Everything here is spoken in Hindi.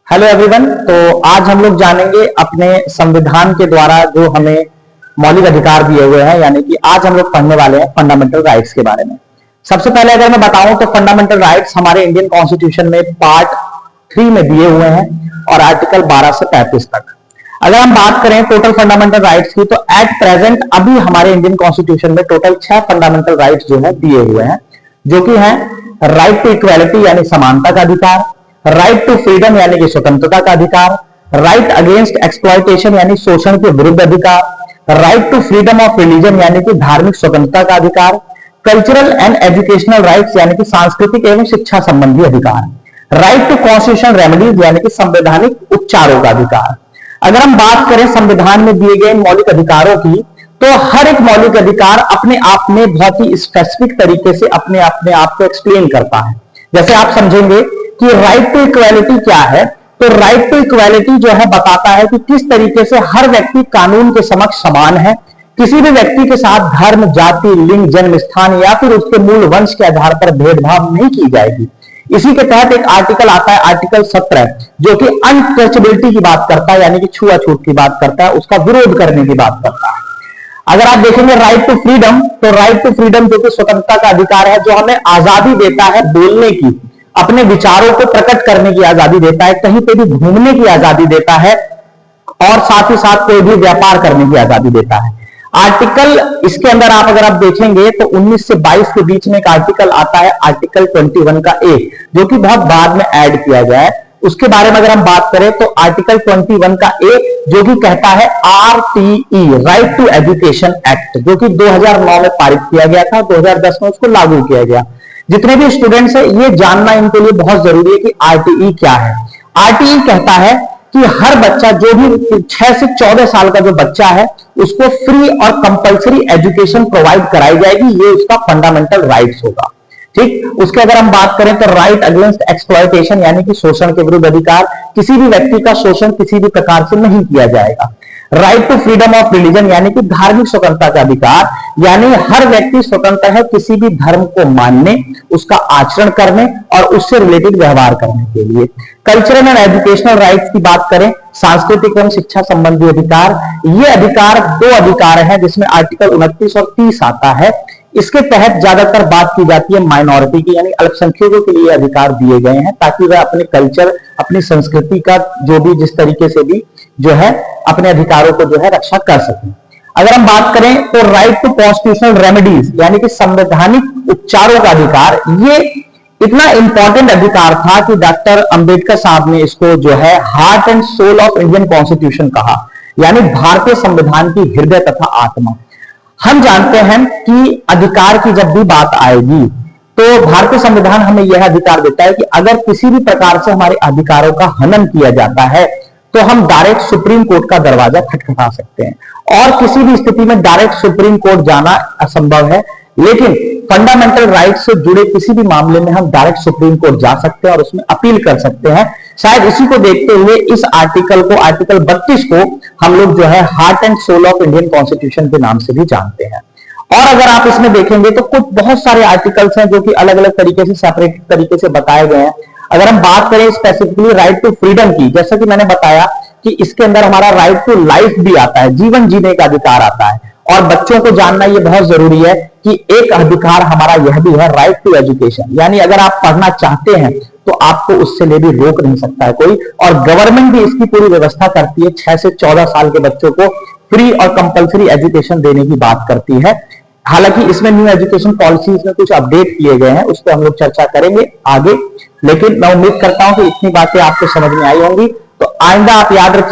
Hello everyone. तो आज हम लोग जानेंगे अपने संविधान के द्वारा जो हमें मौलिक अधिकार दिए हुए हैं, यानी कि आज हम लोग पढ़ने वाले हैं फंडामेंटल राइट्स के बारे में। सबसे पहले अगर मैं बताऊं तो फंडामेंटल राइट्स हमारे इंडियन कॉन्स्टिट्यूशन में पार्ट 3 में दिए हुए हैं और आर्टिकल 12 से 35 तक। अगर हम बात करें टोटल फंडामेंटल राइट्स की, तो एट प्रेजेंट अभी हमारे इंडियन कॉन्स्टिट्यूशन में टोटल 6 फंडामेंटल राइट्स जो है दिए हुए हैं, जो कि हैं राइट टू इक्वालिटी यानी समानता का अधिकार, राइट टू फ्रीडम यानी कि स्वतंत्रता का अधिकार, राइट अगेंस्ट एक्सप्लॉयटेशन यानी शोषण के विरुद्ध अधिकार, right to freedom of religion यानी कि धार्मिक स्वतंत्रता का अधिकार, कल्चरल एंड एजुकेशनल राइट्स यानी कि सांस्कृतिक एवं शिक्षा संबंधी अधिकार, राइट टू कॉन्स्टिट्यूशनल रेमेडीज यानी कि संवैधानिक उपचारों का अधिकार। अगर हम बात करें संविधान में दिए गए मौलिक अधिकारों की, तो हर एक मौलिक अधिकार अपने आप में बहुत ही स्पेसिफिक तरीके से अपने आप को एक्सप्लेन करता है। जैसे आप समझेंगे कि राइट टू इक्वालिटी क्या है, तो राइट टू इक्वालिटी जो है बताता है कि किस तरीके से हर व्यक्ति कानून के समक्ष समान है, किसी भी व्यक्ति के साथ धर्म, जाति, लिंग, जन्म स्थान या फिर उसके मूल वंश के आधार पर भेदभाव नहीं की जाएगी। इसी के तहत एक आर्टिकल आता है आर्टिकल 17, जो कि अनटचेबिलिटी की बात करता है, यानी कि छुआछूत की बात करता है, उसका विरोध करने की बात करता है। अगर आप देखेंगे राइट टू फ्रीडम, तो राइट टू फ्रीडम जो कि स्वतंत्रता का अधिकार है, जो हमें आजादी देता है बोलने की, अपने विचारों को प्रकट करने की आजादी देता है, कहीं पे भी घूमने की आजादी देता है और साथ ही साथ कोई भी व्यापार करने की आजादी देता है। आर्टिकल इसके अंदर आप अगर आप देखेंगे तो 19 से 22 के बीच में एक आर्टिकल आता है आर्टिकल 21 का ए, जो कि बहुत बाद में ऐड किया गया है। उसके बारे में अगर हम बात करें तो आर्टिकल 21 का ए जो कि कहता है RTE, right to education act, जो कि 2009 में पारित किया गया था, 2010 में उसको लागू किया गया। जितने भी स्टूडेंट्स हैं ये जानना इनके लिए बहुत जरूरी है कि आरटीई क्या है। आरटीई कहता है कि हर बच्चा, जो भी 6 से 14 साल का जो बच्चा है, उसको फ्री और कंपलसरी एजुकेशन प्रोवाइड कराई जाएगी, ये उसका फंडामेंटल राइट्स होगा। ठीक, उसके अगर हम बात करें तो राइट अगेंस्ट एक्सप्लॉयटेशन यानी कि शोषण के विरुद्ध अधिकार, किसी भी व्यक्ति का शोषण किसी भी प्रकार से नहीं किया जाएगा। Right to freedom of religion यानी कि धार्मिक स्वतंत्रता का अधिकार, यानी हर व्यक्ति स्वतंत्र है किसी भी धर्म को मानने, उसका आचरण करने और उससे रिलेटेड व्यवहार करने के लिए। कल्चरल एंड एजुकेशनल राइट्स की बात करें, सांस्कृतिक एवं शिक्षा संबंधी अधिकार, ये अधिकार 2 अधिकार हैं जिसमें आर्टिकल 29 और 30 आता है। इसके तहत ज्यादातर बात की जाती है माइनॉरिटी की, यानी अल्पसंख्यकों के लिए अधिकार दिए गए हैं ताकि वह अपने कल्चर, अपनी संस्कृति का जो भी जिस तरीके से भी जो है अपने अधिकारों को जो है रक्षा कर सकें। अगर हम बात करें तो राइट टू कॉन्स्टिट्यूशनल रेमेडीज यानी कि संवैधानिक उपचारों का अधिकार, ये इतना इंपॉर्टेंट अधिकार था कि डॉक्टर अंबेडकर साहब ने इसको जो है heart and soul of Indian constitution कहा, यानी भारतीय संविधान की हृदय तथा आत्मा। हम जानते हैं कि अधिकार की जब भी बात आएगी तो भारतीय संविधान हमें यह अधिकार देता है कि अगर किसी भी प्रकार से हमारे अधिकारों का हनन किया जाता है तो हम डायरेक्ट सुप्रीम कोर्ट का दरवाजा खटखटा सकते हैं, और किसी भी स्थिति में डायरेक्ट सुप्रीम कोर्ट जाना असंभव है, लेकिन फंडामेंटल राइट से जुड़े किसी भी मामले में हम डायरेक्ट सुप्रीम कोर्ट जा सकते हैं और उसमें अपील कर सकते हैं। शायद इसी को देखते हुए इस आर्टिकल को, आर्टिकल 32 को हम लोग जो है heart and soul of Indian constitution के नाम से भी जानते हैं। और अगर आप इसमें देखेंगे तो कुछ बहुत सारे आर्टिकल्स हैं जो कि अलग अलग तरीके से सेपरेट तरीके से बताए गए हैं। अगर हम बात करें स्पेसिफिकली राइट टू फ्रीडम की, जैसा कि मैंने बताया कि इसके अंदर हमारा राइट टू लाइफ भी आता है, जीवन जीने का अधिकार आता है। और बच्चों को जानना ये बहुत जरूरी है कि एक अधिकार हमारा यह भी है राइट टू एजुकेशन, यानी अगर आप पढ़ना चाहते हैं तो आपको उससे ले भी रोक नहीं सकता है कोई, और गवर्नमेंट भी इसकी पूरी व्यवस्था करती है। 6 से 14 साल के बच्चों को फ्री और कंपलसरी एजुकेशन देने की बात करती है। हालांकि इसमें न्यू एजुकेशन पॉलिसीज में कुछ अपडेट किए गए हैं, उस पर हम लोग चर्चा करेंगे आगे, लेकिन मैं उम्मीद करता हूं कि इतनी बातें आपको समझ में आई होंगी। तो आइंदा आप याद रखिए